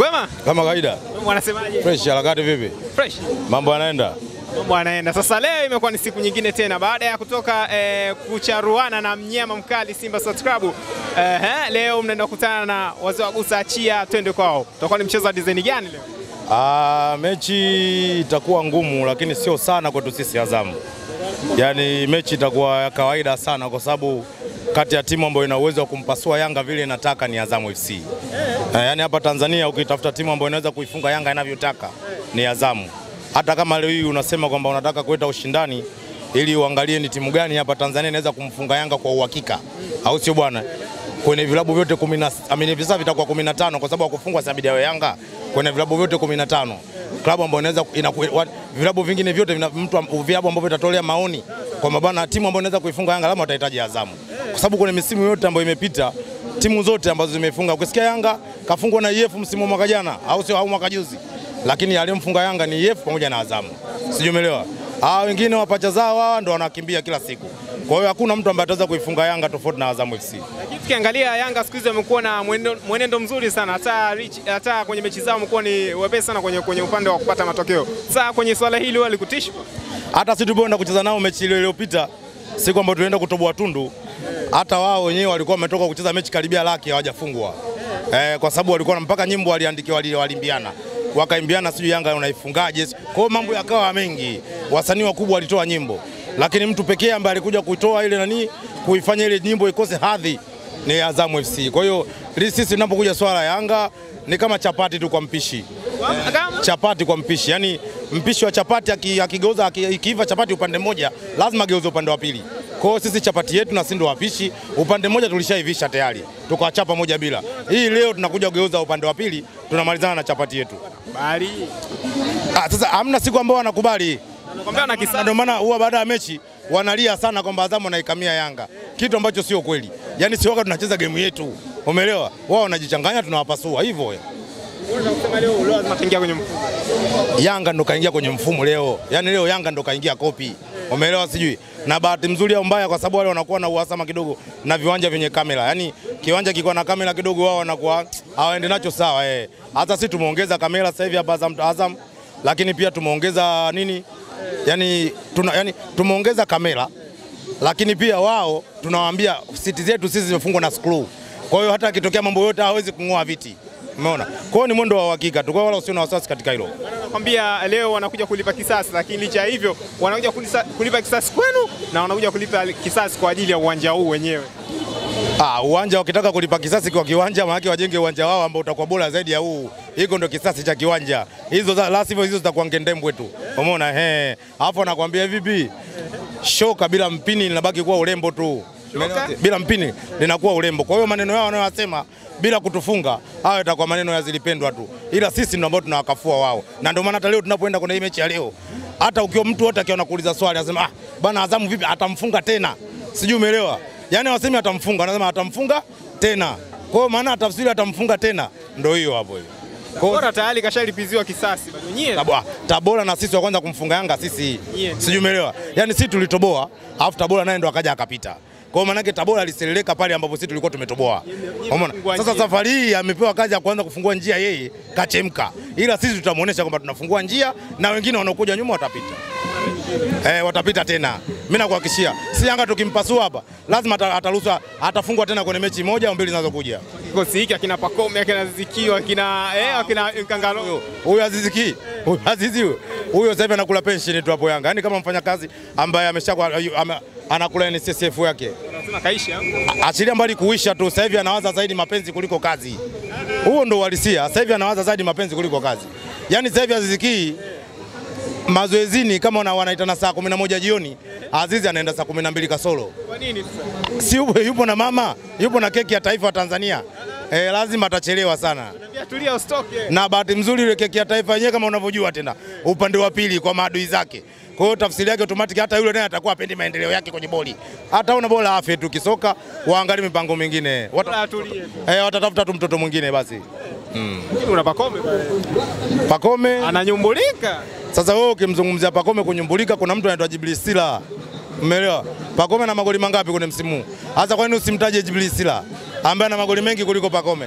Kwema? Kama kawaida. Wanasemaje? Fresh, harakati vipi? Fresh. Mambo yanaenda? Mambo yanaenda. Sasa leo imekuwa ni siku nyingine tena baada ya kutoka kucharuana na mnyama mkali Simba Sports Club. Leo mnaenda kukutana na wazee wa Gusa Achia twende kwao. Tutakuwa ni mchezo wa design gani leo? Mechi itakuwa ngumu lakini sio sana kwetu sisi Azamu. Yaani mechi itakuwa ya kawaida sana kwa sababu kati ya timu ambayo ina uwezo wa kumpasua Yanga vile inataka ni Azamu FC. Yaani hapa Tanzania ukitafuta timu ambayo inaweza kuifunga Yanga inavyotaka ni Azamu. Hata kama leo hii unasema kwamba unataka kuleta ushindani ili uangalie ni timu gani hapa Tanzania inaweza kumfunga Yanga kwa uhakika. Au sio bwana? Kwenye vilabu vyote 10 visa vitakuwa 15 kwa sababu wakufungwa sabidi ya Yanga kwenye vilabu vyote 15. Klabu ambayo inaweza vilabu vingine vyote vilabu ambavyo vitatolea maoni kwa mabana timu ambayo inaweza kuifunga Yanga lazima watahitaji Azamu. Kwa sababu kwenye misimu yote ambayo imepita timu zote ambazo zimefunga ukisikia Yanga kafungwa na EF msimu mwaka jana au sio au mwaka juzi. Lakini aliyemfunga Yanga ni EF pamoja na Azamu. Sijui umeelewa? Wengine wapacha zao ndio wanakimbia kila siku. Kwa hiyo hakuna mtu ambaye ataweza kuifunga Yanga tofauti na Azamu FC. Lakini tukiangalia Yanga siku hizi wamekuwa na mwenendo mzuri sana. Hata kwenye mechi zao wamekuwa ni wepesi sana kwenye upande wa kupata matokeo. Sasa kwenye swala hili wale kutishi. Hata sisi tulipoenda kucheza nao mechi ile iliyopita siku ambayo tulienda kutoboa tundu hata wao wenyewe walikuwa wametoka kucheza mechi karibia laki hawajafungwa. Kwa sababu walikuwa mpaka nyimbo waliandikiwa walimbiana. Wakaimbiana sijui Yanga unaifungaje. Kwa hiyo mambo yakawa mengi. Wasanii wakubwa walitoa nyimbo. Lakini mtu pekee ambaye alikuja kuitoa ile kuifanya ile nyimbo ikose hadhi ni Azamu FC. Kwa hiyo sisi tunapokuja swala Yanga ni kama chapati tu kwa mpishi. Chapati kwa mpishi. Yaani mpishi wa chapati akigeuza ikiiva chapati upande mmoja lazima ageuze upande wa pili. Kwa hiyo sisi chapati yetu na sindo wapishi upande mmoja tulishaivisha tayari. Tukachapa moja bila. Hii leo tunakuja kugeuza upande wa pili tunamalizana na chapati yetu. Bali. Sasa hamna siku ambao wanakubali. Anakuambia na kisa. Ndio maana huwa baada ya mechi wanalia sana kwamba Azamu anaikamia Yanga. Kitu ambacho sio kweli. Yaani si wakati tunacheza game yetu. Umeelewa? Wao wanajichanganya tunawapasua hivyo. Unasema leo lazima kaingia kwenye mfumo. Yanga ndo kaingia kwenye mfumo leo. Yaani leo Yanga ndo kaingia kopi. Umeelewa sijui? Na bahati nzuri au mbaya kwa sababu wale wanakuwa na uhasama kidogo na viwanja vyenye kamera. Yaani kiwanja kikiwa na kamera kidogo wao wanakuwa hawaende nacho sawa Hata sisi tumeongeza kamera sasa hivi hapa Azam lakini pia tumeongeza nini? Yaani tumeongeza kamera lakini pia wao tunawaambia siti zetu sisi zimefungwa na screw. Kwa hiyo hata kitokea mambo yote hawezi kungoa viti. Umeona? Kwa hiyo ni mwendo wa uhakika tu. Kwa hiyo wala usio na wasiwasi katika hilo. Nakwambia leo wanakuja kulipa kisasi lakini licha hivyo wanakuja kulipa kisasi kwenu na wanakuja kulipa kisasi kwa ajili ya uwanja huu wenyewe. Uwanja wakitaka kulipa kisasi kwa kiwanja maana wajenge uwanja wao ambao utakuwa bora zaidi ya huu. Hiko ndio kisasi cha kiwanja. Hizo la sivyo hizo zitakuwa ngendembwe tu. Umeona Alafu anakuambia vipi? Shoka bila mpini linabaki kuwa urembo tu. Bila mpini linakuwa urembo. Kwa hiyo maneno yao wanayosema bila kutufunga hayo itakuwa maneno ya zilipendwa tu. Ila sisi ndio ambao tunawakafua wao. Na ndio maana hata leo tunapoenda kwenye mechi ya leo hata ukiwa mtu wote akiona kuuliza swali anasema bana Azamu vipi atamfunga tena. Sijui umeelewa? Yaani wasemi atamfunga anasema atamfunga tena. Kwa hiyo maana tafsiri atamfunga tena ndio hiyo hapo hiyo. Bora tayari kashalipiziwa kisasi bado nyie. Tabora na sisi wa kwanza kumfunga Yanga sisi. Sijui umeelewa? Yaani sisi tulitoboa, alafu Tabora naye ndo akaja akapita. Kwa hiyo maana yake Tabora aliseleleka pale ambapo sisi tulikuwa tumetoboa. Umeona? Sasa safari hii amepewa kazi ya kuanza kufungua njia yeye, kachemka. Ila sisi tutamuonesha kwamba tunafungua njia na wengine wanaokuja nyuma watapita. Watapita tena. Mimi nakuhakikishia, si Yanga tukimpasua hapa, lazima ataruhusa atafungwa tena kwenye mechi moja au mbili zinazokuja. Kikosi hiki akina Pacome, akina Ziziki, akina Kangalo. Huyo Aziziki, huyo sasa hivi anakula pension tu hapo Yanga. Yaani kama mfanyakazi ambaye anakula NSSF yake. Unasema kaisha? Achilia mbali kuisha tu, sasa hivi anawaza zaidi mapenzi kuliko kazi. Huo ndo uhalisia. Sasa hivi anawaza zaidi mapenzi kuliko kazi. Yaani sasa hivi Aziziki mazoezini kama wanaitana saa 11 jioni, Azizi anaenda saa 12 kasoro. Kwa nini sasa? Si yupo na mama, yupo na keki ya taifa wa Tanzania. Lazima atachelewa sana. Tulia usitoke. Na bahati nzuri ile keki ya taifa yenyewe kama unavyojua tena upande wa pili kwa maadui zake. Kwa hiyo tafsiri yake automatic hata yule naye atakuwa apendi maendeleo yake kwenye boli. Hata una bora afe tu kisoka, waangalie mipango mingine. Watatafuta tu mtoto mwingine basi. Una Pacome bwana. Pacome ananyumbulika. Sasa wewe ukimzungumzia Pacome kunyumbulika kuna mtu anaitwa Jibril Sila. Umeelewa? Pacome na magoli mangapi kwenye msimu? Hasa kwa nini usimtaje Jibril Sila ambaye ana magoli mengi kuliko Pacome?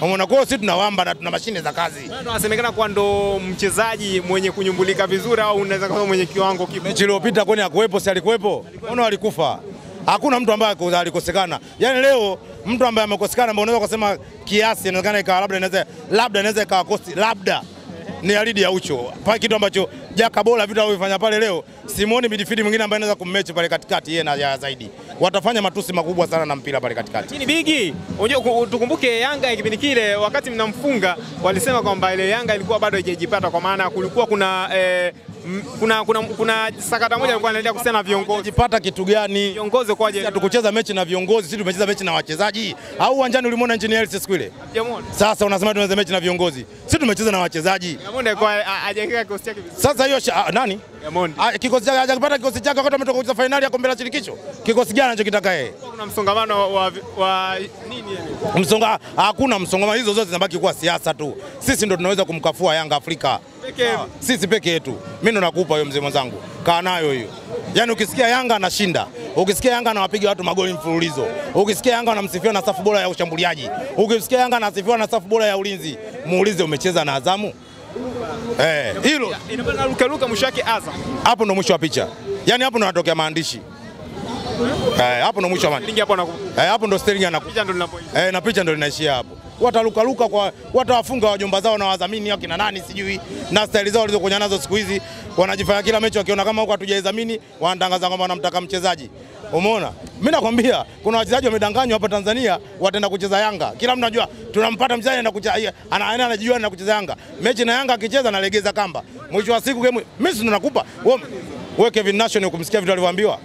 Umeona, kwa sisi tunawamba na tuna mashine za kazi. Tunasemekana kwa ndo mchezaji mwenye kunyumbulika vizuri, au unaweza kusema mwenye kiwango kipi? Mechi iliyopita kwani hakuwepo? Si alikuwepo? Mbona alikufa? Hakuna mtu ambaye alikosekana. Yaani leo mtu ambaye amekosekana ambaye unaweza kusema kiasi inawezekana ikawa labda inaweza ikawa kosti labda ni Alidi ya Ucho. Pale kitu ambacho Jaka bora vitu alivyofanya pale leo, simuoni midfield mwingine ambaye anaweza kummechi pale katikati yeye na ya zaidi. Watafanya matusi makubwa sana na mpira pale katikati. Lakini Bigi, unajua tukumbuke Yanga kipindi kile wakati mnamfunga walisema kwamba ile Yanga ilikuwa bado haijajipata, kwa maana kulikuwa kuna sakata moja alikuwa anaendelea kusema viongozi. Jipata kitu gani? Viongozi kwaje? Hatukucheza mechi na viongozi, sisi tumecheza mechi na wachezaji. Au uwanjani ulimwona engineer siku ile? Sasa unasema tunacheza mechi na viongozi. Sisi tumecheza na wachezaji. Diamond kwa hajakaa kikosi chake vizuri. Sasa hiyo nani? Diamond. Kikosi chake hajakipata kikosi chake wakati ametoka kucheza finali ya kombe la shirikisho. Kikosi gani anachokitaka yeye? Kuna msongamano wa nini yani? Hakuna msongamano, hizo zote zinabaki kuwa siasa tu. Sisi ndo tunaweza kumkafua Yanga Afrika. Sisi peke yetu. Mimi ndo nakupa hiyo mzee mwenzangu. Kaa nayo hiyo. Yaani ukisikia Yanga anashinda, ukisikia Yanga anawapiga watu magoli mfululizo, ukisikia Yanga anamsifia na safu bora ya ushambuliaji, ukisikia Yanga anasifiwa na safu bora ya ulinzi, muulize umecheza na Azamu? Hilo inapenda ruka mwisho wake Azam. Hapo ndo mwisho wa picha. Yaani hapo ndo natokea maandishi. Hapo ndo mwisho wa maandishi. Hapo ndo Sterling anakuja. Picha ndo linapoisha. Na picha ndo linaishia hapo. Wataluka kwa watawafunga wajomba zao na wadhamini wao kina nani sijui, na staili zao walizokuja nazo siku hizi, wanajifanya kila mechi wakiona kama huko hatujaidhamini wanatangaza kwamba wanamtaka mchezaji. Umeona? Mimi nakwambia kuna wachezaji wamedanganywa hapa Tanzania wataenda kucheza Yanga. Kila mtu anajua tunampata mchezaji anaenda kucheza, anajua anaenda kucheza Yanga. Mechi na Yanga akicheza analegeza kamba. Mwisho wa siku game mimi si nakupa. Wewe Kevin Nation kumsikia vitu alivyoambiwa?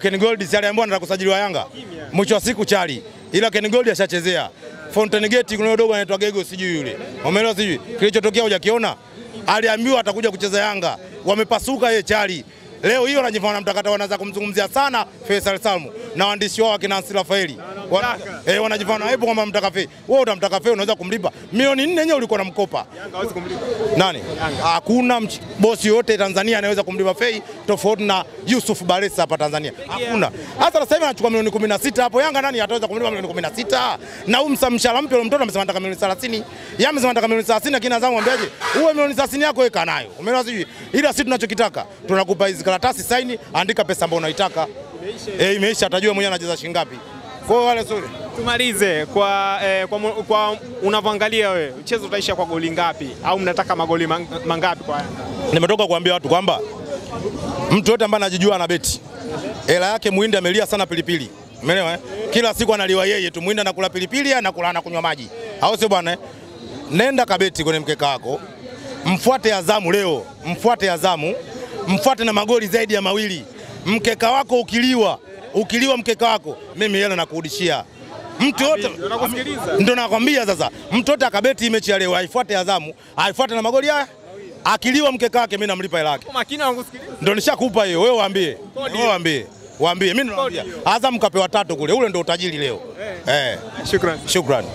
Ken Gold si aliambiwa anataka kusajiliwa Yanga. Mwisho wa siku chali. Ila Ken Gold ashachezea. Fountain Gate kuna dogo anaitwa Gego sijui yule. Umeelewa sijui? Kilichotokea hujakiona? Aliambiwa atakuja kucheza Yanga. Wamepasuka yeye chali. Leo hiyo wanajifanya mtakata wanaanza kumzungumzia sana Faisal Salmu na waandishi wao akina Ansila Faeli. Wanajifanya hapo kwamba mtaka Faisal. Wewe utamtaka Faisal unaweza kumlipa milioni 4 yenyewe ulikuwa unamkopa. Yanga hawezi kumlipa. Nani? Hakuna bosi yote Tanzania anaweza kumlipa Faisal tofauti na Yusuf Baresa hapa Tanzania. Hakuna. Hata sasa hivi anachukua milioni 16 hapo, Yanga nani ataweza kumlipa milioni 16? Na mshahara mpya mtoto amesema anataka milioni 30. Yeye amesema anataka milioni 30 lakini Azamu ambaje? Uwe milioni 30 yako weka nayo. Umeelewa sijui? Ila sisi tunachokitaka tunakupa hizi karatasi, saini, andika pesa ambayo unaitaka. Imeisha, atajua mwenyewe anacheza shilingi ngapi. Kwa hiyo wale suri. Tumalize kwa unavyoangalia wewe, mchezo utaisha kwa goli ngapi au mnataka magoli mangapi kwa Yanga? Nimetoka kuambia watu kwamba mtu yote ambaye anajijua ana beti, hela yake Muhindi amelia sana pilipili. Umeelewa Kila siku analiwa yeye tu, Muhindi anakula pilipili, anakula anakunywa maji. Au sio bwana Nenda kabeti kwenye mkeka wako. Mfuate Azamu leo, mfuate Azamu. Mfuate na magoli zaidi ya 2. Mkeka wako ukiliwa mkeka wako, mimi hela nakurudishia. Mtu yote ndio nakwambia sasa. Mtu yote akabeti mechi ya leo, aifuate Azamu, aifuate na magoli haya. Akiliwa mkeka wake mimi namlipa hela yake. Makini wangu sikiliza. Ndio nishakupa hiyo, wewe waambie. Mimi nakwambia Azamu kapewa 3 kule. Ule ndio utajiri leo. Shukrani.